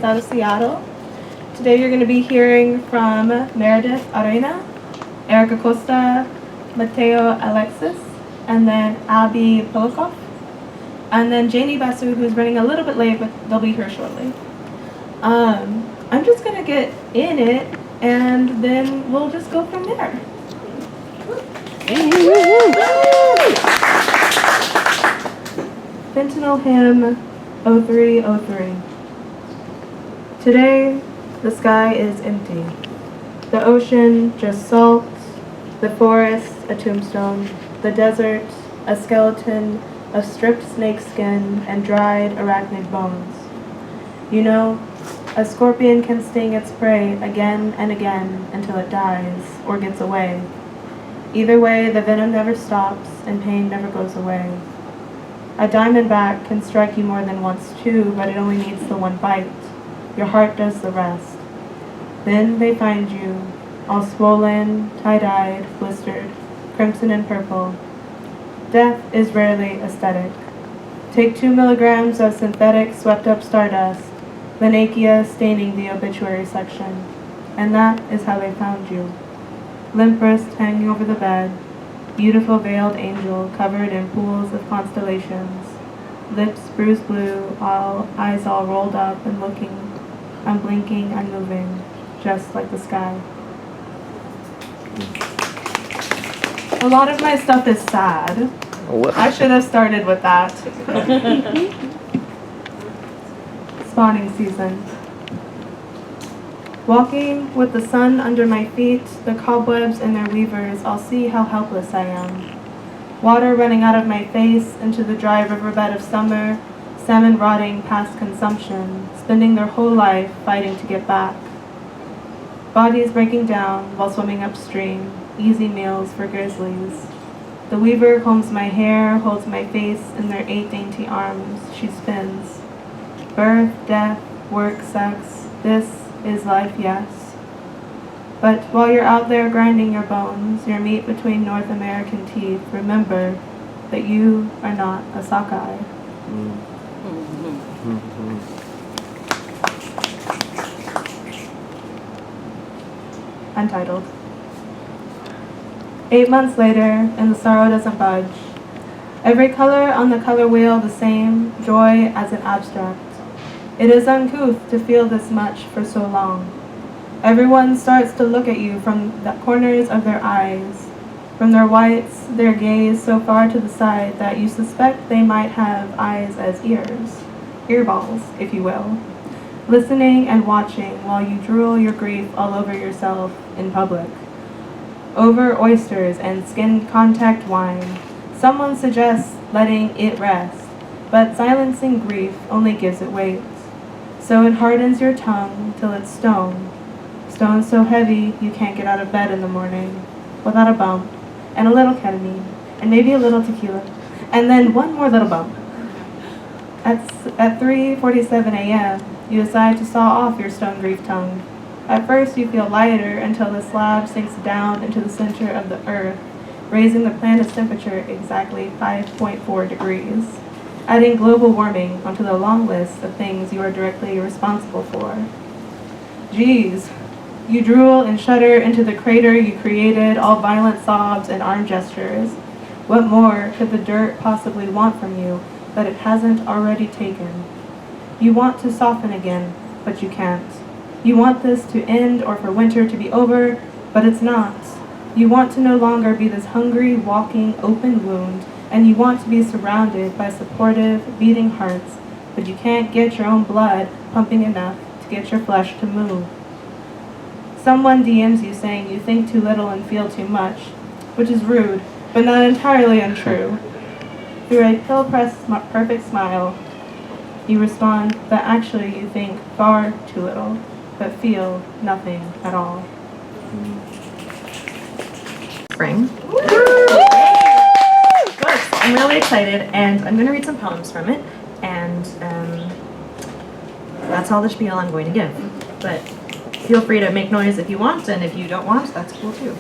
Out of Seattle. Today you're going to be hearing from Meredith, ACOSTA, Matteo, Alexice, and then Abby, Pollokoff, and then Jayinee Basu, who's running a little bit late, but they'll be here shortly. I'm just going to get in it, and then we'll just go from there. Fentanyl Hymn 0303. Today, the sky is empty. The ocean, just salt. The forest, a tombstone. The desert, a skeleton of stripped snake skin and dried arachnid bones. You know, a scorpion can sting its prey again and again until it dies or gets away. Either way, the venom never stops and pain never goes away. A diamondback can strike you more than once too, but it only needs the one bite. Your heart does the rest. Then they find you, all swollen, tie-dyed, blistered, crimson and purple. Death is rarely aesthetic. Take 2 milligrams of synthetic swept-up stardust, Linacia staining the obituary section. And that is how they found you. Limp wrist hanging over the bed, beautiful veiled angel covered in pools of constellations, lips bruised blue, eyes all rolled up and looking, unblinking, unmoving, just like the sky. A lot of my stuff is sad. I should have started with that. Spawning season. Walking with the sun under my feet, the cobwebs in their weavers, I'll see how helpless I am. Water running out of my face into the dry riverbed of summer, salmon rotting past consumption, spending their whole life fighting to get back. Bodies breaking down while swimming upstream, easy meals for grizzlies. The weaver combs my hair, holds my face in their 8 dainty arms. She spins. Birth, death, work, sex, this is life, yes. But while you're out there grinding your bones, your meat between North American teeth, remember that you are not a sockeye. Untitled. 8 months later, and the sorrow doesn't budge. Every color on the color wheel the same, joy as an abstract. It is uncouth to feel this much for so long. Everyone starts to look at you from the corners of their eyes, from their whites, their gaze so far to the side that you suspect they might have eyes as ears, earballs, if you will, listening and watching while you drool your grief all over yourself in public. Over oysters and skin contact wine, someone suggests letting it rest, but silencing grief only gives it weight. So it hardens your tongue till it's stone. Stone so heavy you can't get out of bed in the morning without a bump and a little ketamine and maybe a little tequila and then one more little bump. At 3:47 a.m., you decide to saw off your stone grief tongue. At first you feel lighter until the slab sinks down into the center of the earth, raising the planet's temperature exactly 5.4 degrees. Adding global warming onto the long list of things you are directly responsible for. Geez, you drool and shudder into the crater you created, all violent sobs and arm gestures. What more could the dirt possibly want from you that it hasn't already taken? You want to soften again, but you can't. You want this to end or for winter to be over, but it's not. You want to no longer be this hungry, walking, open wound, and you want to be surrounded by supportive, beating hearts, but you can't get your own blood pumping enough to get your flesh to move. Someone DMs you saying you think too little and feel too much, which is rude, but not entirely untrue. Through a pill-pressed perfect smile, you respond that actually you think far too little, but feel nothing at all. Spring. I'm really excited, and I'm going to read some poems from it, and that's all the spiel I'm going to give. But feel free to make noise if you want, and if you don't want, that's cool too.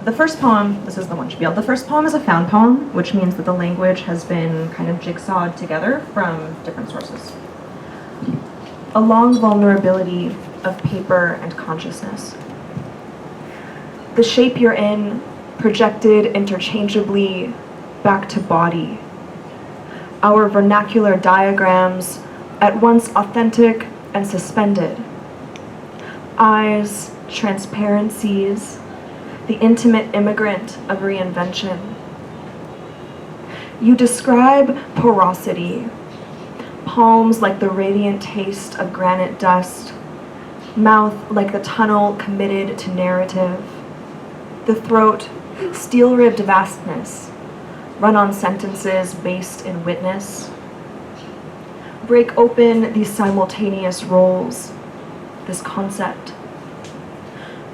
the first poem, this is the one spiel. The first poem is a found poem, which means that the language has been kind of jigsawed together from different sources. A long vulnerability of paper and consciousness. The shape you're in, projected interchangeably back to body. Our vernacular diagrams, at once authentic and suspended. Eyes, transparencies, the intimate immigrant of reinvention. You describe porosity, palms like the radiant taste of granite dust, mouth like the tunnel committed to narrative, the throat, steel-ribbed vastness, run-on sentences based in witness. Break open these simultaneous roles, this concept.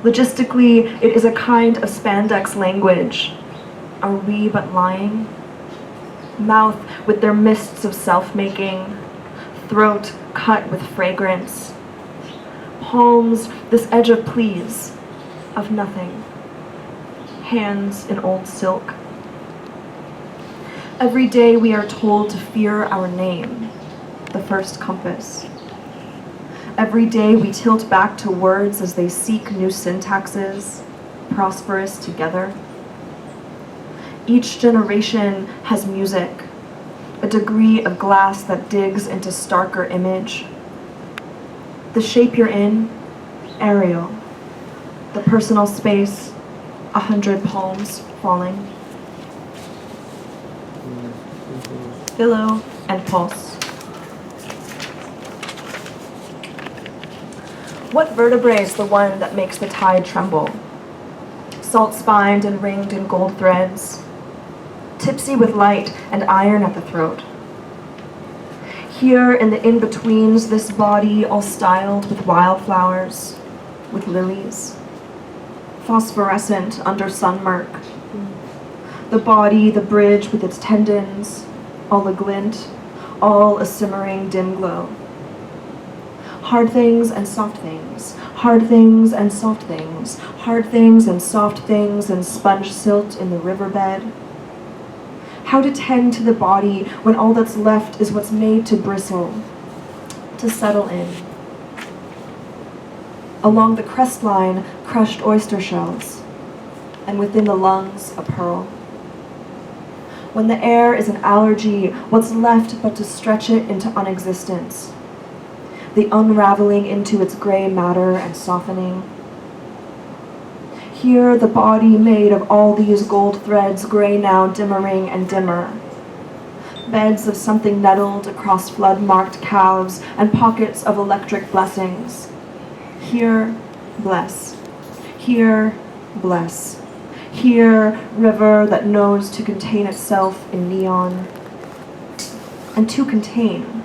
Logistically, it is a kind of spandex language. Are we but lying? Mouth with their mists of self-making, throat cut with fragrance. Palms, this edge of please, of nothing. Hands in old silk. Every day we are told to fear our name, the first compass. Every day we tilt back to words as they seek new syntaxes, prosperous together. Each generation has music, a degree of glass that digs into starker image. The shape you're in, aerial. The personal space, 100 palms falling. Billow and pulse. What vertebrae is the one that makes the tide tremble? Salt-spined and ringed in gold threads, tipsy with light and iron at the throat. Here in the in-betweens, this body all styled with wildflowers, with lilies, phosphorescent under sun murk. The body, the bridge with its tendons, all a glint, all a simmering dim glow. Hard things and soft things, hard things and soft things, hard things and soft things and sponge silt in the riverbed. How to tend to the body when all that's left is what's made to bristle, to settle in. Along the crestline, crushed oyster shells, and within the lungs, a pearl. When the air is an allergy, what's left but to stretch it into unexistence? The unraveling into its gray matter and softening. Here, the body made of all these gold threads, gray now dimmering and dimmer. Beds of something nettled across flood-marked calves and pockets of electric blessings. Here, bless. Here, bless. Here, river that knows to contain itself in neon. And to contain.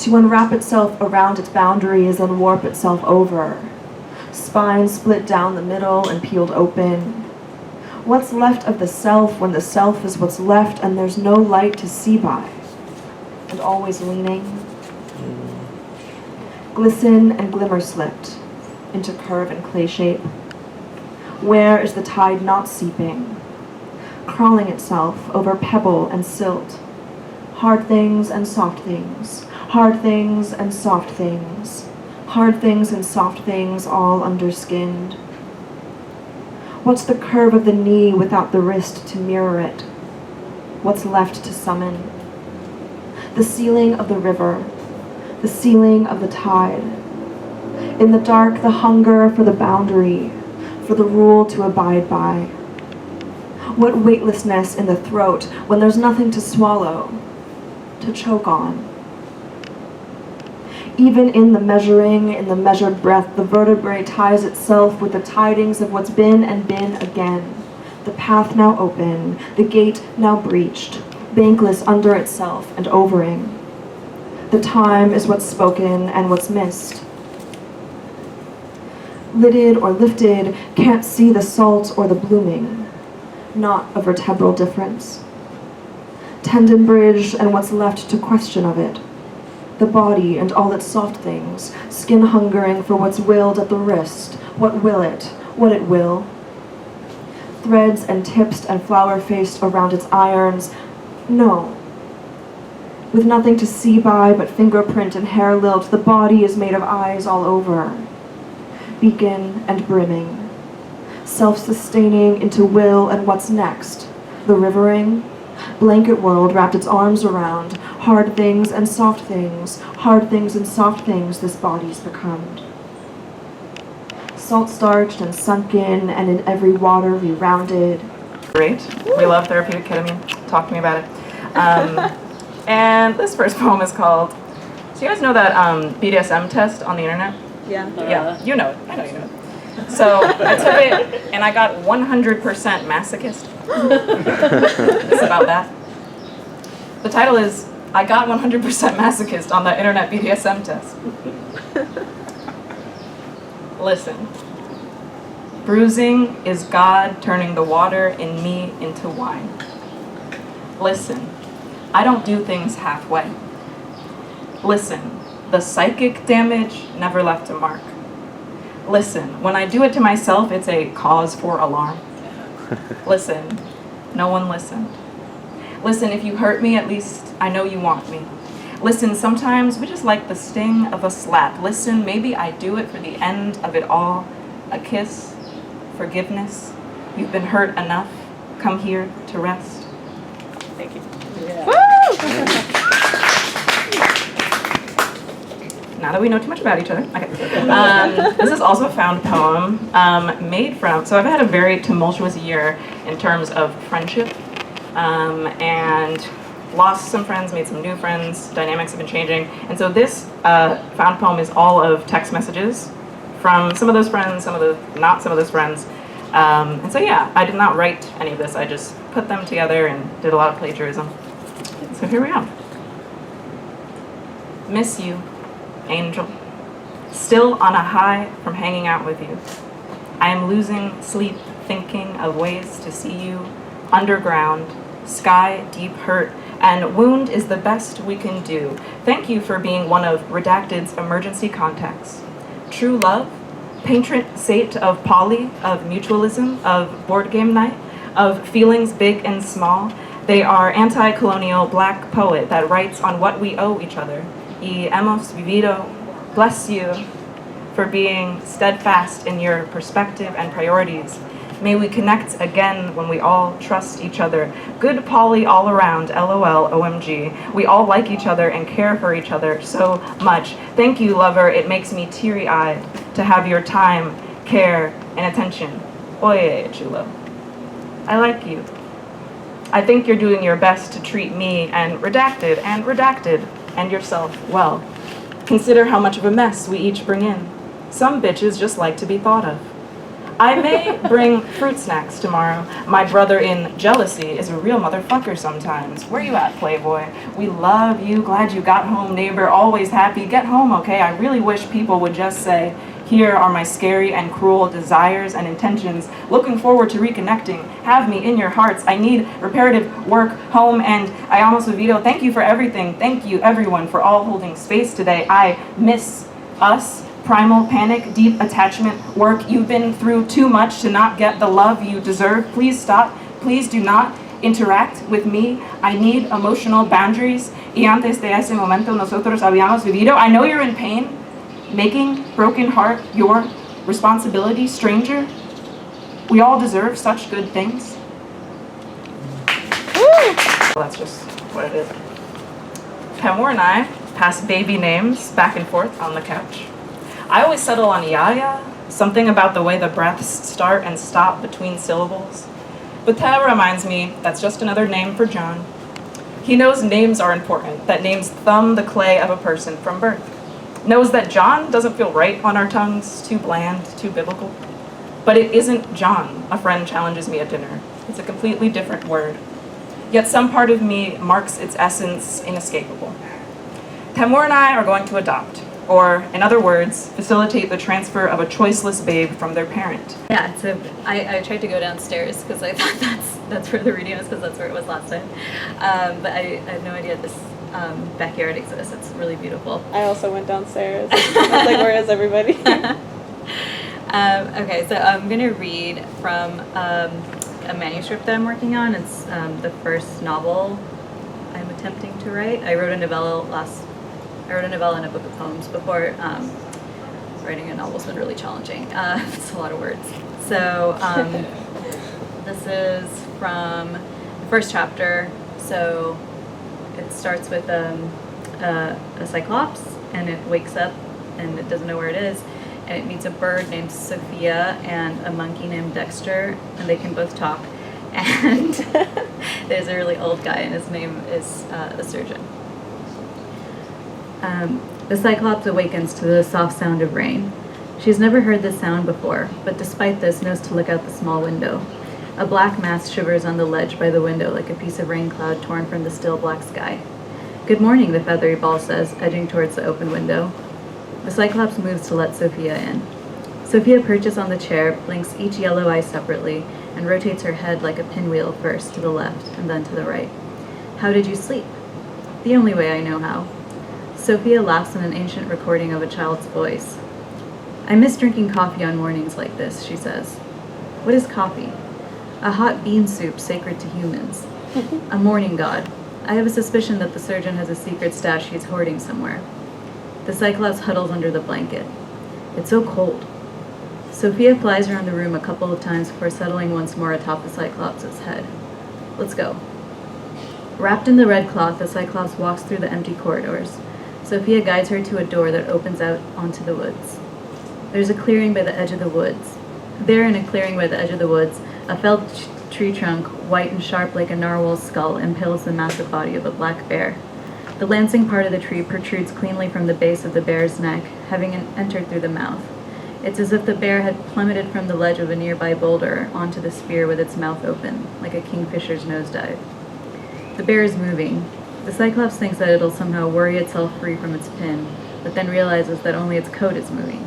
To unwrap itself around its boundaries and warp itself over. Spine split down the middle and peeled open. What's left of the self when the self is what's left and there's no light to see by? And always leaning. Glisten and glimmer slipped into curve and clay shape. Where is the tide not seeping? Crawling itself over pebble and silt. Hard things and soft things. Hard things and soft things. Hard things and soft things all underskinned. What's the curve of the knee without the wrist to mirror it? What's left to summon? The ceiling of the river. The ceiling of the tide. In the dark, the hunger for the boundary, for the rule to abide by. What weightlessness in the throat when there's nothing to swallow, to choke on. Even in the measuring, in the measured breath, the vertebrae ties itself with the tidings of what's been and been again. The path now open, the gate now breached, bankless under itself and overing. The time is what's spoken and what's missed. Lidded or lifted, can't see the salt or the blooming, not a vertebral difference. Tendon bridged and what's left to question of it. The body and all its soft things, skin hungering for what's willed at the wrist, what will it will. threads and tips and flower-faced around its irons. No. With nothing to see by but fingerprint and hair lilt, the body is made of eyes all over. Beacon and brimming. Self-sustaining into will and what's next. The rivering. Blanket world wrapped its arms around. Hard things and soft things. Hard things and soft things this body's become. Salt-starched and sunken, and in every water re-rounded. Great. We love therapeutic ketamine. Talk to me about it. And this first poem is called, so you guys know that BDSM test on the internet? Yeah. Yeah, you know it. I know you know it. So I took it, and I got 100% masochist. It's about that. The title is, I got 100% masochist on the internet BDSM test. Listen. Bruising is God turning the water in me into wine. Listen. I don't do things halfway. Listen. The psychic damage never left a mark. Listen. When I do it to myself, it's a cause for alarm. Listen. No one listened. Listen, if you hurt me, at least I know you want me. Listen, sometimes we just like the sting of a slap. Listen, maybe I do it for the end of it all. A kiss, forgiveness. You've been hurt enough. Come here to rest. Thank you. Yeah. Now that we know too much about each other. Okay. This is also a found poem made from, so I've had a very tumultuous year in terms of friendship. And lost some friends, made some new friends, dynamics have been changing. And so this found poem is all of text messages from some of those friends, not some of those friends. And so yeah, I did not write any of this, I just put them together and did a lot of plagiarism. So here we are. Miss you, angel. Still on a high from hanging out with you. I am losing sleep thinking of ways to see you underground, sky deep hurt, and wound is the best we can do. Thank you for being one of Redacted's emergency contacts. True love, patron saint of poly, of mutualism, of board game night, of feelings big and small. They are anti-colonial black poet that writes on what we owe each other. Y hemos vivido. Bless you for being steadfast in your perspective and priorities. May we connect again when we all trust each other. Good poly all around, LOL, OMG. We all like each other and care for each other so much. Thank you, lover. It makes me teary-eyed to have your time, care, and attention. Oye, chulo. I like you. I think you're doing your best to treat me and Redacted and yourself well. Consider how much of a mess we each bring in. Some bitches just like to be thought of. I may bring fruit snacks tomorrow. My brother in jealousy is a real motherfucker sometimes. Where you at, Playboy? We love you. Glad you got home, neighbor. Always happy. Get home, okay? I really wish people would just say, here are my scary and cruel desires and intentions. Looking forward to reconnecting. Have me in your hearts. I need reparative work, home, and I almost Vito. Thank you for everything. Thank you, everyone, for all holding space today. I miss us. Primal panic, deep attachment work. You've been through too much to not get the love you deserve. Please stop. Please do not interact with me. I need emotional boundaries. Y antes de ese momento nosotros habíamos vivido. I know you're in pain. Making broken heart your responsibility, stranger. We all deserve such good things. Well, that's just what it is. Pamor and I pass baby names back and forth on the couch. I always settle on yaya, something about the way the breaths start and stop between syllables. But Tao reminds me that's just another name for John. He knows names are important, that names thumb the clay of a person from birth. Knows that John doesn't feel right on our tongues, too bland, too biblical. But it isn't John, a friend challenges me at dinner. It's a completely different word. Yet some part of me marks its essence inescapable. Tamur and I are going to adopt. Or, in other words, facilitate the transfer of a choiceless babe from their parent. Yeah, so I tried to go downstairs because I thought that's where the reading is, because that's where it was last time. But I had no idea this backyard exists. It's really beautiful. I also went downstairs. I was like, where is everybody? Okay, so I'm going to read from a manuscript that I'm working on. It's the first novel I'm attempting to write. I wrote a novella and a book of poems before. Writing a novel's been really challenging. It's a lot of words. So this is from the first chapter. So it starts with a cyclops, and it wakes up and it doesn't know where it is, and it meets a bird named Sophia and a monkey named Dexter, and they can both talk. And there's a really old guy, and his name is the surgeon. The cyclops awakens to the soft sound of rain. She's never heard this sound before, but despite this knows to look out the small window. A black mass shivers on the ledge by the window like a piece of rain cloud torn from the still black sky. "Good morning," the feathery ball says, edging towards the open window. The cyclops moves to let Sophia in. Sophia perches on the chair, blinks each yellow eye separately, and rotates her head like a pinwheel first to the left and then to the right. "How did you sleep?" "The only way I know how." Sophia laughs in an ancient recording of a child's voice. "I miss drinking coffee on mornings like this," she says. "What is coffee?" "A hot bean soup sacred to humans. A morning god. I have a suspicion that the surgeon has a secret stash he's hoarding somewhere." The cyclops huddles under the blanket. "It's so cold." Sophia flies around the room a couple of times before settling once more atop the cyclops' head. "Let's go." Wrapped in the red cloth, the cyclops walks through the empty corridors. Sophia guides her to a door that opens out onto the woods. There's a clearing by the edge of the woods. There, in a clearing by the edge of the woods, a felled tree trunk, white and sharp like a narwhal's skull, impales the massive body of a black bear. The lancing part of the tree protrudes cleanly from the base of the bear's neck, having entered through the mouth. It's as if the bear had plummeted from the ledge of a nearby boulder onto the spear with its mouth open, like a kingfisher's nosedive. The bear is moving. The cyclops thinks that it'll somehow worry itself free from its pin, but then realizes that only its coat is moving.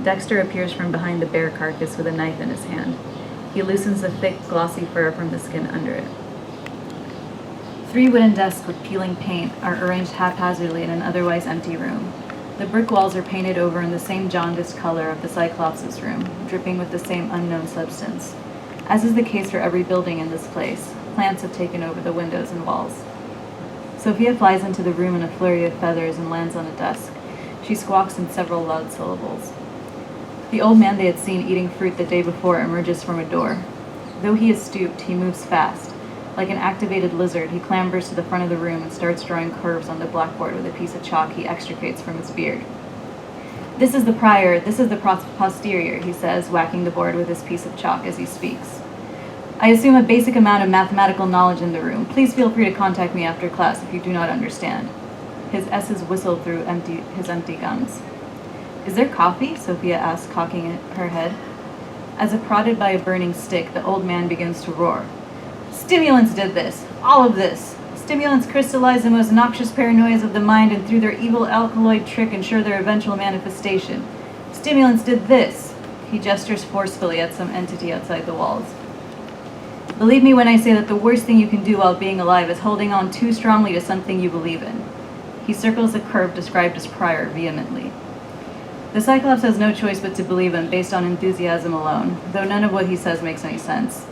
Dexter appears from behind the bear carcass with a knife in his hand. He loosens the thick, glossy fur from the skin under it. 3 wooden desks with peeling paint are arranged haphazardly in an otherwise empty room. The brick walls are painted over in the same jaundiced color of the cyclops' room, dripping with the same unknown substance. As is the case for every building in this place, plants have taken over the windows and walls. Sophia flies into the room in a flurry of feathers and lands on a desk. She squawks in several loud syllables. The old man they had seen eating fruit the day before emerges from a door. Though he is stooped, he moves fast. Like an activated lizard, he clambers to the front of the room and starts drawing curves on the blackboard with a piece of chalk he extricates from his beard. "This is the prior, this is the posterior," he says, whacking the board with his piece of chalk as he speaks. "I assume a basic amount of mathematical knowledge in the room. Please feel free to contact me after class if you do not understand." His S's whistle through his empty gums. "Is there coffee?" Sophia asks, cocking her head. As if prodded by a burning stick, the old man begins to roar. "Stimulants did this. All of this. Stimulants crystallize the most noxious paranoias of the mind and through their evil alkaloid trick ensure their eventual manifestation. Stimulants did this." He gestures forcefully at some entity outside the walls. "Believe me when I say that the worst thing you can do while being alive is holding on too strongly to something you believe in." He circles the curve described as prior vehemently. The cyclops has no choice but to believe him based on enthusiasm alone, though none of what he says makes any sense.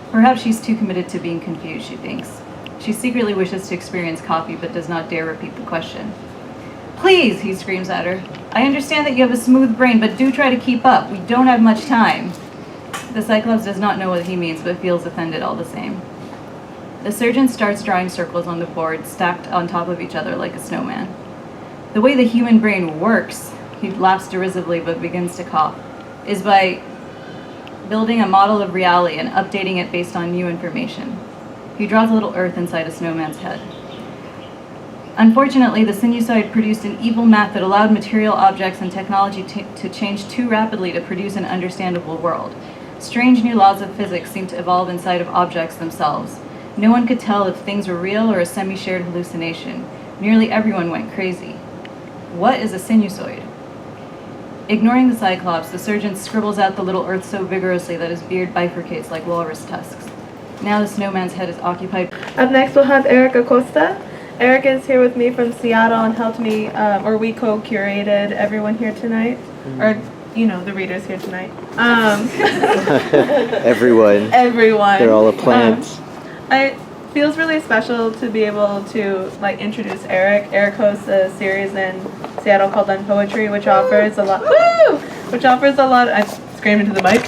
Perhaps she's too committed to being confused, she thinks. She secretly wishes to experience coffee, but does not dare repeat the question. "Please," he screams at her. "I understand that you have a smooth brain, but do try to keep up. We don't have much time." The cyclops does not know what he means, but feels offended all the same. The surgeon starts drawing circles on the board, stacked on top of each other like a snowman. "The way the human brain works," he laughs derisively but begins to cough, "is by building a model of reality and updating it based on new information." He draws a little earth inside a snowman's head. "Unfortunately, the sinusoid produced an evil math that allowed material objects and technology to change too rapidly to produce an understandable world. Strange new laws of physics seem to evolve inside of objects themselves. No one could tell if things were real or a semi-shared hallucination. Nearly everyone went crazy. What is a sinusoid?" Ignoring the cyclops, the surgeon scribbles out the little earth so vigorously that his beard bifurcates like walrus tusks. Now the snowman's head is occupied. Up next, we'll have Eric ACOSTA. Eric is here with me from Seattle and helped me, we co-curated everyone here tonight. the readers here tonight. Everyone. Everyone. They're all a plant. It feels really special to be able to introduce Eric. Eric hosts a series in Seattle called Unpoetry, which offers a lot. Woo! Which offers a lot. I screamed into the mic.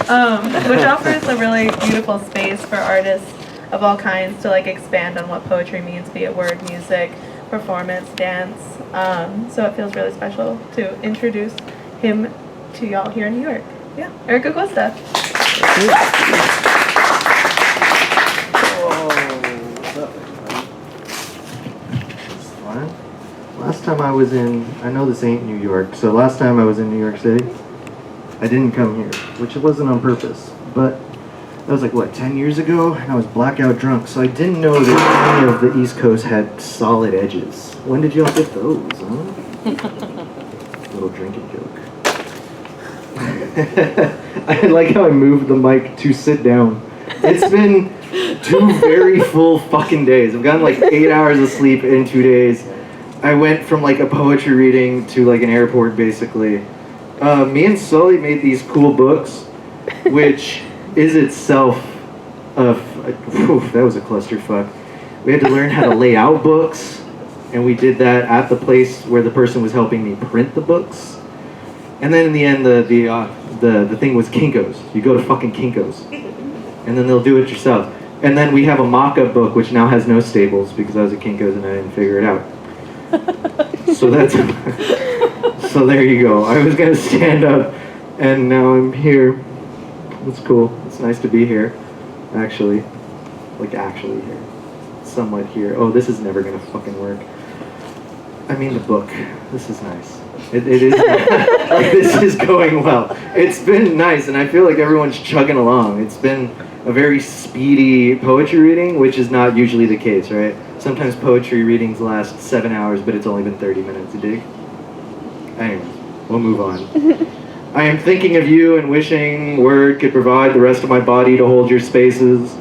Which offers a really beautiful space for artists of all kinds to expand on what poetry means, be it word, music, performance, dance. So it feels really special to introduce him to y'all here in New York. Yeah, Eric ACOSTA. Last time I was I know this ain't New York, so last time I was in New York City, I didn't come here, which it wasn't on purpose, but that was 10 years ago, and I was blackout drunk, so I didn't know that any of the East Coast had solid edges. When did y'all get those, huh? Little drinking joke. I like how I moved the mic to sit down. It's been 2 very full fucking days. I've gotten 8 hours of sleep in 2 days. I went from a poetry reading to an airport basically. Me and Sully made these cool books, which is itself that was a clusterfuck. We had to learn how to lay out books, and we did that at the place where the person was helping me print the books. And then in the end, the thing was Kinko's. You go to fucking Kinko's, and then they'll do it yourself. And then we have a mock-up book which now has no staples because I was at Kinko's and I didn't figure it out. So so there you go. I was gonna stand up, and now I'm here. It's cool. It's nice to be here, actually. Actually here. Somewhat here. Oh, this is never gonna fucking work. I mean the book. This is nice. It is. This is going well. It's been nice, and I feel like everyone's chugging along. It's been a very speedy poetry reading, which is not usually the case, right? Sometimes poetry readings last 7 hours, but it's only been 30 minutes, you dig? Anyways, we'll move on. I am thinking of you and wishing word could provide the rest of my body to hold your spaces.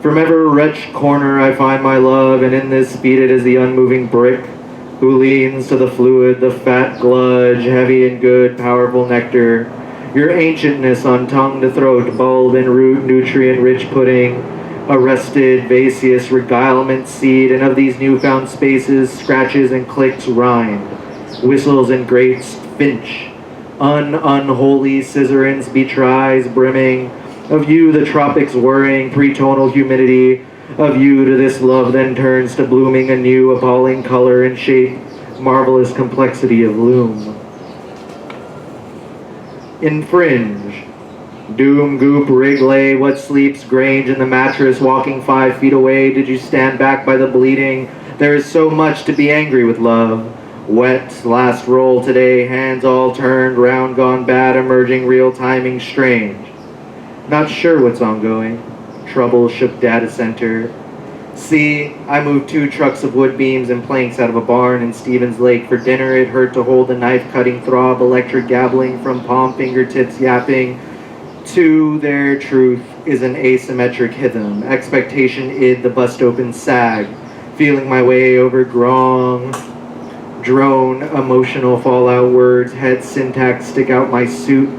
From every wretched corner I find my love, and in this beaded as the unmoving brick, who leans to the fluid, the fat gludge, heavy and good, powerful nectar. Your ancientness on tongue to throat, bulb and root, nutrient-rich pudding, arrested, vaseous, regilement seed, and of these newfound spaces, scratches and clicks rind, whistles and grates, finch, unholy scissorins betries, brimming, of you the tropics whirring, pretonal humidity, of you to this love then turns to blooming anew, appalling color and shape, marvelous complexity of loom. Infringe, doom, goop, rig lay, what sleeps, grange in the mattress, walking 5 feet away, did you stand back by the bleeding? There is so much to be angry with love. Wet, last roll today, hands all turned, round gone bad, emerging real timing strange. Not sure what's ongoing. Trouble shook data center. See, I moved 2 trucks of wood beams and planks out of a barn in Stevens Lake for dinner. It hurt to hold the knife-cutting throb, electric gabbling from palm fingertips yapping. To their truth is an asymmetric hithem. Expectation id the bust-open sag. Feeling my way over grong. Drone, emotional fallout words, head syntax stick out my suit.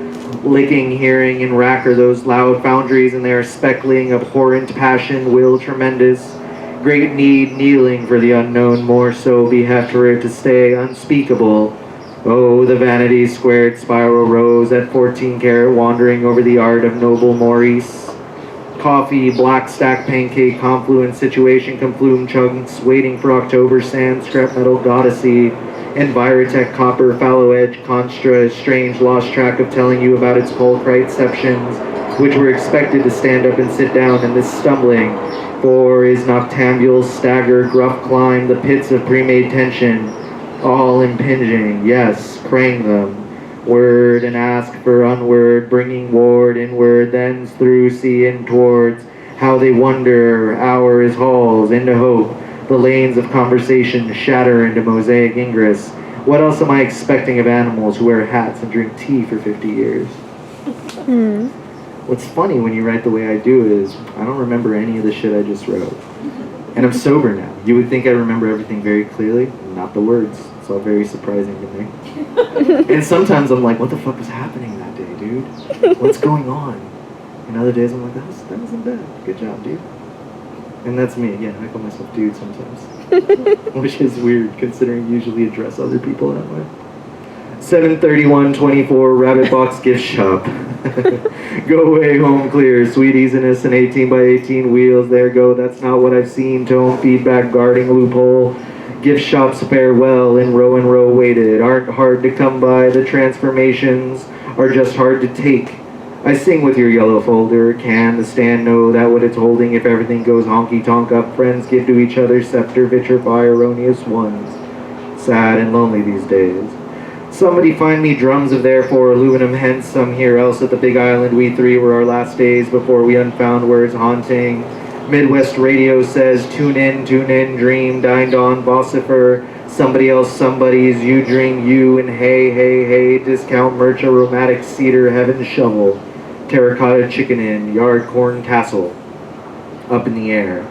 Licking, hearing, and rack are those loud foundries, and they are speckling abhorrent passion, will tremendous. Great need, kneeling for the unknown, more so beheft for it to stay unspeakable. Oh, the vanity squared spiral rose at 14 karat, wandering over the art of noble Maurice. Coffee, black stack pancake, confluent situation, conflume chunks, waiting for October sand, scrap metal goddessy, Envirotech copper, fallow edge, constra, strange lost track of telling you about its pulchriceptions, which were expected to stand up and sit down in this stumbling. For is noctambule, stagger, gruff climb, the pits of pre-made tension, all impinging, yes, praying them. Word and ask for unword, bringing ward inward, thence through, see and towards, how they wander, hour is halls, into hope, the lanes of conversation shatter into mosaic ingress. What else am I expecting of animals who wear hats and drink tea for 50 years? What's funny when you write the way I do is, I don't remember any of the shit I just wrote. And I'm sober now. You would think I remember everything very clearly, not the words. It's all very surprising to me. And sometimes I'm like, what the fuck was happening that day? dude. What's going on? And other days I'm like, that wasn't bad. Good job, dude. And that's me. Yeah, I call myself dude sometimes. Which is weird, considering I usually address other people that way. 73124 Rabbit Box Gift Shop. Go away, home clear. Sweeties and an 18 by 18 wheels. There go. That's not what I've seen. Tone feedback guarding loophole. Gift shops farewell and row waited. Aren't hard to come by. The transformations are just hard to take. I sing with your yellow folder. Can the stand know that what it's holding if everything goes honky tonk up? Friends give to each other scepter vitrify erroneous ones. Sad and lonely these days. Somebody find me drums of therefore aluminum hence some here else at the big island we three were our last days before we unfound words haunting. Midwest radio says tune in, dream, dined on, vocifer, somebody else, somebody's, you dream, you, and hey, discount merch, aromatic cedar, heaven shovel, terracotta chicken inn, yard corn tassel, up in the air.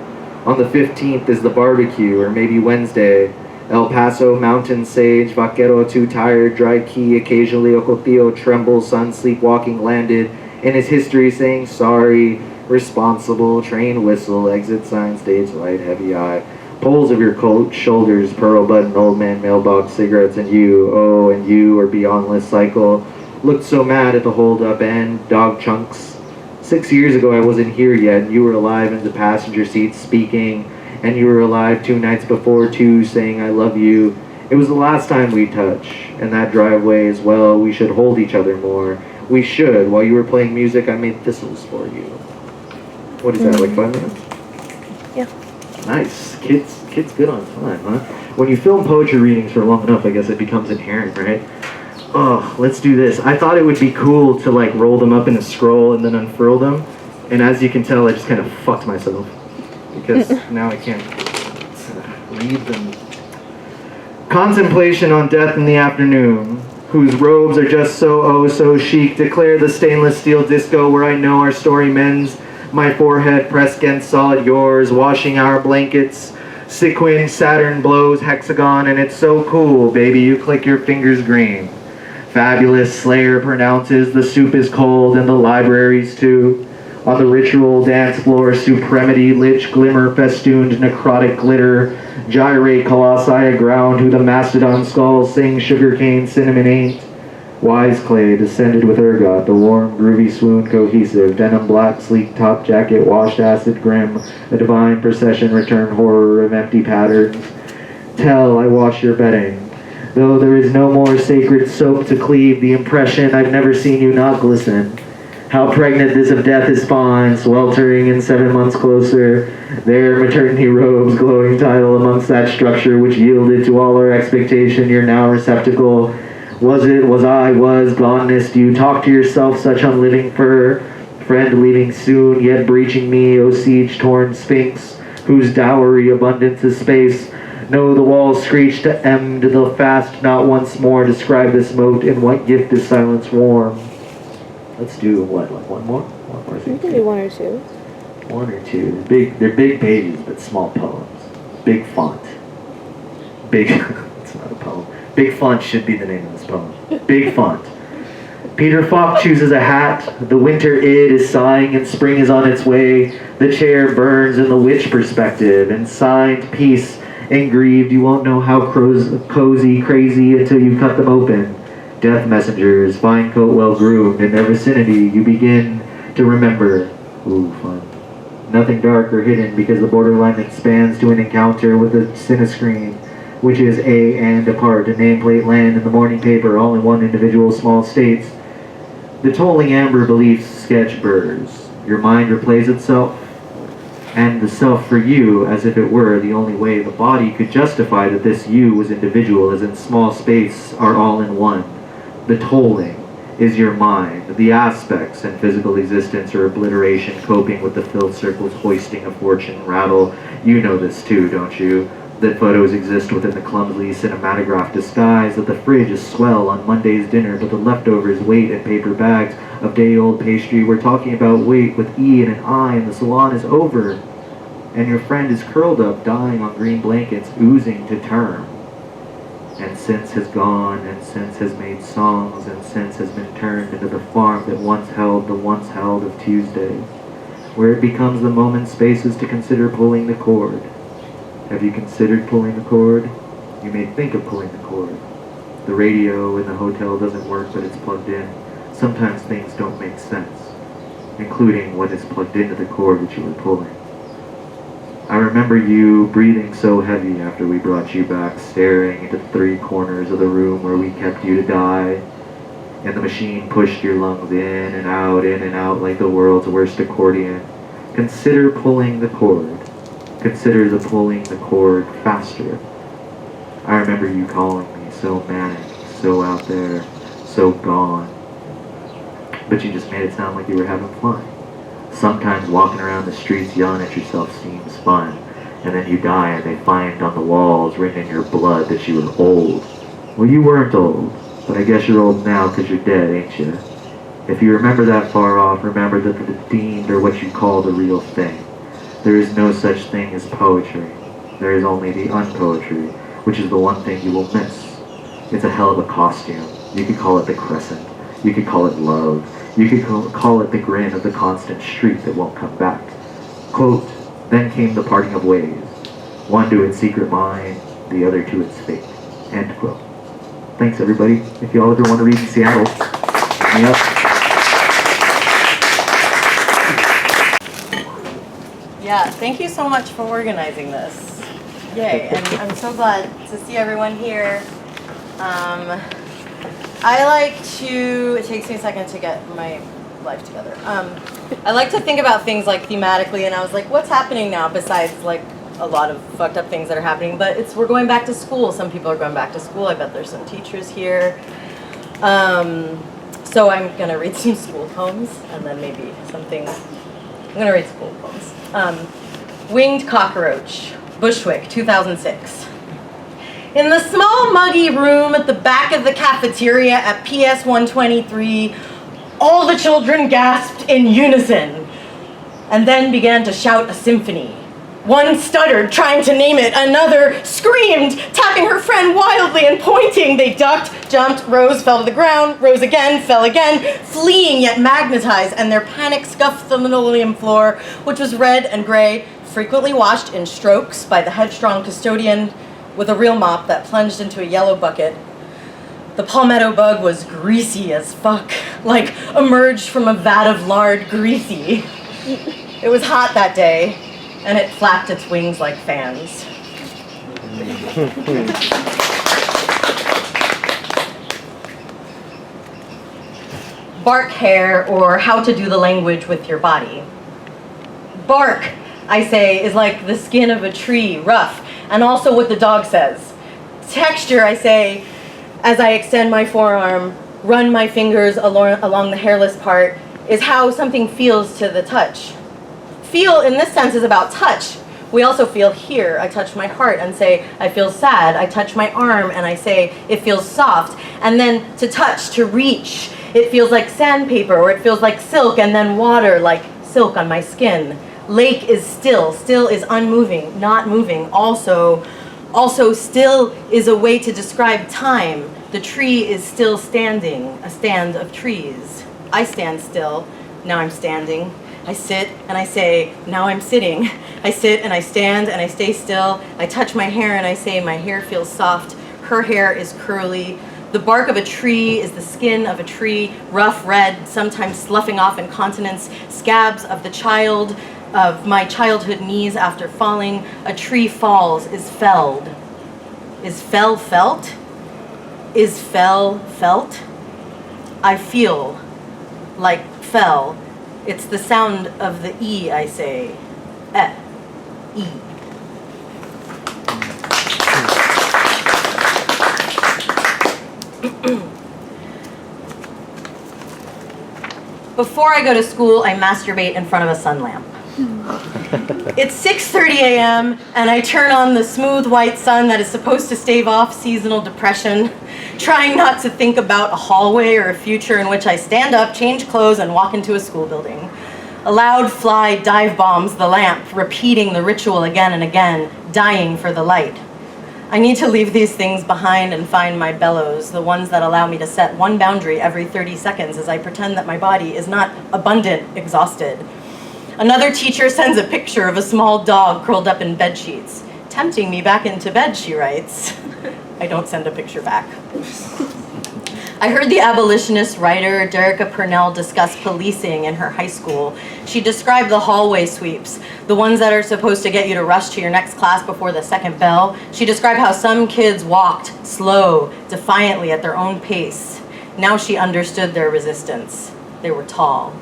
On the 15th is the barbecue, or maybe Wednesday. El Paso, mountain sage, vaquero too tired, dry key, occasionally Ocotillo trembles, sun sleepwalking landed, in his history saying sorry, responsible, train whistle, exit sign, stage light, heavy eye, poles of your coat, shoulders, pearl button, old man, mailbox, cigarettes, and you, oh, and you, or beyondless cycle, looked so mad at the hold-up and dog chunks. 6 years ago I wasn't here yet, and you were alive in the passenger seat speaking, and you were alive 2 nights before too, saying I love you. It was the last time we touch, and that driveway as well. We should hold each other more. We should. While you were playing music, I made thistles for you. What is that, like 5 minutes? Yeah. Nice. Kids good on time, huh? When you film poetry readings for long enough, I guess it becomes inherent, right? Oh, let's do this. I thought it would be cool to like roll them up in a scroll and then unfurl them. And as you can tell, I just kind of fucked myself. Because now I can't read them. Contemplation on death in the afternoon, whose robes are just so chic, declare the stainless steel disco where I know our story mends, my forehead pressed against solid yours, washing our blankets, sequin, Saturn blows hexagon, and it's so cool, baby, you click your fingers green. Fabulous Slayer pronounces the soup is cold and the libraries too. On the ritual dance floor, supremity, lich, glimmer, festooned, necrotic glitter, gyrate, colossi aground, who the mastodon skulls sing sugarcane, cinnamon ain't. Wise clay, descended with ergot, the warm, groovy swoon cohesive, denim black, sleek top jacket, washed acid grim, a divine procession, return horror of empty patterns. Tell, I wash your bedding. Though there is no more sacred soap to cleave, the impression I've never seen you not glisten. How pregnant this of death is fine, sweltering in 7 months closer. Their maternity robes, glowing title amongst that structure which yielded to all our expectation, your now receptacle. Was goneness, do you talk to yourself such unliving fur? Friend leaving soon, yet breaching me, O siege-torn sphinx, whose dowry abundance is space. No, the walls screech to end the fast, not once more describe this moat, in what gift is silence warm? Let's do what, like one more? One more thing. You can do 1 or 2. 1 or 2. They're big pages, but small poems. Big font. Big, it's not a poem. Big font should be the name of this poem. Big font. Peter Falk chooses a hat. The winter id is sighing and spring is on its way. The chair burns in the witch perspective. And signed peace and grieved, you won't know how cozy, crazy until you cut them open. Death messengers, fine coat well groomed, in their vicinity you begin to remember. Ooh, fun. Nothing dark or hidden because the borderline expands to an encounter with a cinescreen, which is a and apart, a nameplate land in the morning paper, all in one individual small states. The tolling amber beliefs sketch burrs. Your mind replays itself, and the self for you as if it were the only way the body could justify that this you was individual, as in small space are all in one. The tolling is your mind, the aspects and physical existence or obliteration coping with the filled circles hoisting a fortune rattle. You know this too, don't you? That photos exist within the clumsily cinematographed disguise, that the fridge is swell on Monday's dinner, but the leftovers wait in paper bags of day-old pastry. We're talking about wait with E and an I, and the salon is over, and your friend is curled up, dying on green blankets, oozing to term. And sense has gone, and sense has made songs, and sense has been turned into the farm that once held the once held of Tuesdays, where it becomes the moment spaces to consider pulling the cord. Have you considered pulling the cord? You may think of pulling the cord. The radio in the hotel doesn't work, but it's plugged in. Sometimes things don't make sense, including what is plugged into the cord that you were pulling. I remember you breathing so heavy after we brought you back, staring into the three corners of the room where we kept you to die, and the machine pushed your lungs in and out like the world's worst accordion. Consider pulling the cord. Consider the pulling the cord faster. I remember you calling me so manic, so out there, so gone. But you just made it sound like you were having fun. Sometimes walking around the streets yelling at yourself seems fun, and then you die and they find on the walls written in your blood that you were old. Well, you weren't old, but I guess you're old now because you're dead, ain't you? If you remember that far off, remember that the deemed are what you call the real thing. There is no such thing as poetry. There is only the unpoetry, which is the one thing you will miss. It's a hell of a costume. You could call it the crescent. You could call it love. You could call it the grin of the constant streak that won't come back. Quote, then came the parting of ways, one to its secret mind, the other to its fate. End quote. Thanks, everybody. If y'all ever want to read in Seattle, hit me up. Yeah, thank you so much for organizing this. Yay, and I'm so glad to see everyone here. I like to, it takes me a second to get my life together. I like to think about things like thematically, and I was like, what's happening now besides like a lot of fucked up things that are happening? But we're going back to school. Some people are going back to school. I bet there's some teachers here. So I'm gonna read some school poems, and then maybe something, I'm gonna read school poems. Winged Cockroach, Bushwick, 2006. In the small muggy room at the back of the cafeteria at PS 123, all the children gasped in unison and then began to shout a symphony. One stuttered, trying to name it. Another screamed, tapping her friend wildly and pointing. They ducked, jumped, rose, fell to the ground, rose again, fell again, fleeing yet magnetized, and their panic scuffed the linoleum floor, which was red and gray, frequently washed in strokes by the headstrong custodian with a real mop that plunged into a yellow bucket. The palmetto bug was greasy as fuck, like emerged from a vat of lard greasy. It was hot that day, and it flapped its wings like fans. Bark hair, or how to do the language with your body. Bark, I say, is like the skin of a tree, rough, and also what the dog says. Texture, I say, as I extend my forearm, run my fingers along the hairless part, is how something feels to the touch. Feel, in this sense, is about touch. We also feel here. I touch my heart and say, I feel sad. I touch my arm and I say, it feels soft. And then to touch, to reach, it feels like sandpaper, or it feels like silk, and then water, like silk on my skin. Lake is still. Still is unmoving, not moving. Also still is a way to describe time. The tree is still standing, a stand of trees. I stand still, now I'm standing. I sit and I say, now I'm sitting. I sit and I stand and I stay still. I touch my hair and I say, my hair feels soft. Her hair is curly. The bark of a tree is the skin of a tree, rough red, sometimes sloughing off incontinence, scabs of my childhood knees after falling. A tree falls, is felled. Is fell felt? Is fell felt? I feel like fell. It's the sound of the E, I say. E. Before I go to school, I masturbate in front of a sun lamp. It's 6:30 a.m. and I turn on the smooth white sun that is supposed to stave off seasonal depression, trying not to think about a hallway or a future in which I stand up, change clothes, and walk into a school building. A loud fly dive bombs the lamp, repeating the ritual again and again, dying for the light. I need to leave these things behind and find my bellows, the ones that allow me to set one boundary every 30 seconds as I pretend that my body is not abundant, exhausted. Another teacher sends a picture of a small dog curled up in bed sheets. Tempting me back into bed, she writes. I don't send a picture back. I heard the abolitionist writer Derica Purnell discuss policing in her high school. She described the hallway sweeps, the ones that are supposed to get you to rush to your next class before the second bell. She described how some kids walked slow, defiantly at their own pace. Now she understood their resistance. They were tall.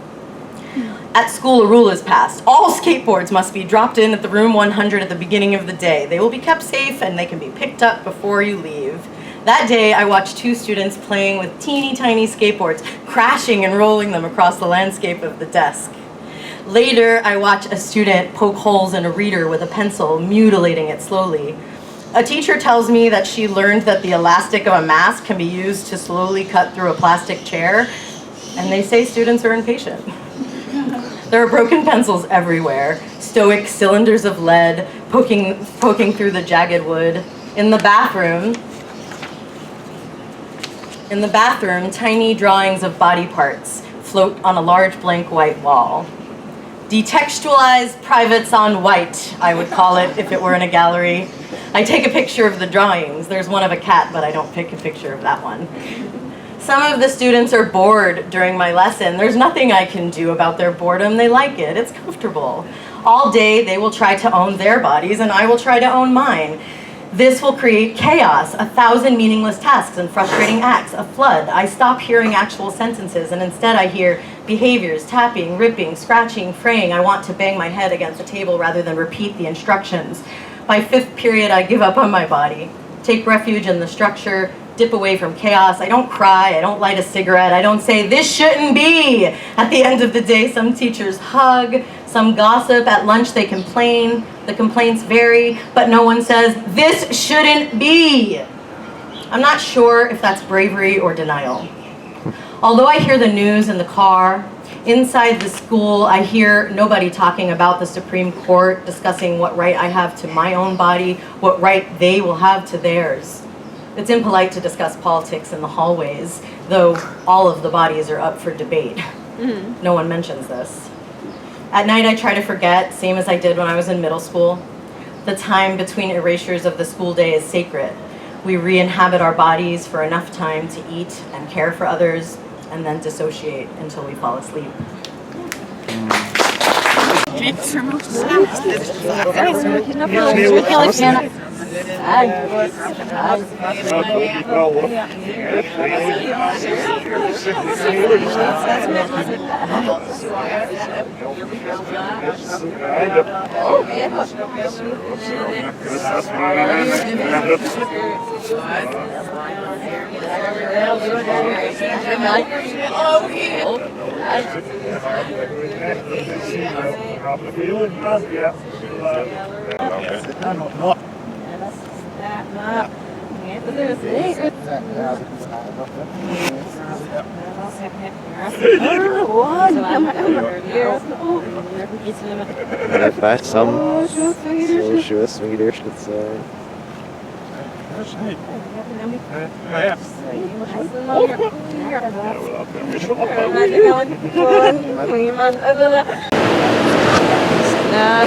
At school, a rule is passed. All skateboards must be dropped in at the room 100 at the beginning of the day. They will be kept safe and they can be picked up before you leave. That day, I watched 2 students playing with teeny tiny skateboards, crashing and rolling them across the landscape of the desk. Later, I watched a student poke holes in a reader with a pencil, mutilating it slowly. A teacher tells me that she learned that the elastic of a mask can be used to slowly cut through a plastic chair, and they say students are impatient. There are broken pencils everywhere, stoic cylinders of lead poking through the jagged wood. In the bathroom, tiny drawings of body parts float on a large blank white wall. Detextualized privates on white, I would call it if it were in a gallery. I take a picture of the drawings. There's one of a cat, but I don't pick a picture of that one. Some of the students are bored during my lesson. There's nothing I can do about their boredom. They like it. It's comfortable. All day, they will try to own their bodies, and I will try to own mine. This will create chaos, 1,000 meaningless tasks and frustrating acts, a flood. I stop hearing actual sentences, and instead I hear behaviors, tapping, ripping, scratching, fraying. I want to bang my head against the table rather than repeat the instructions. By 5th period, I give up on my body, take refuge in the structure, dip away from chaos. I don't cry, I don't light a cigarette, I don't say, this shouldn't be. At the end of the day, some teachers hug, some gossip, at lunch they complain. The complaints vary, but no one says, this shouldn't be. I'm not sure if that's bravery or denial. Although I hear the news in the car, inside the school, I hear nobody talking about the Supreme Court, discussing what right I have to my own body, what right they will have to theirs. It's impolite to discuss politics in the hallways, though all of the bodies are up for debate. No one mentions this. At night, I try to forget, same as I did when I was in middle school. The time between erasures of the school day is sacred. We re-inhabit our bodies for enough time to eat and care for others, and then dissociate until we fall asleep. Some Nah,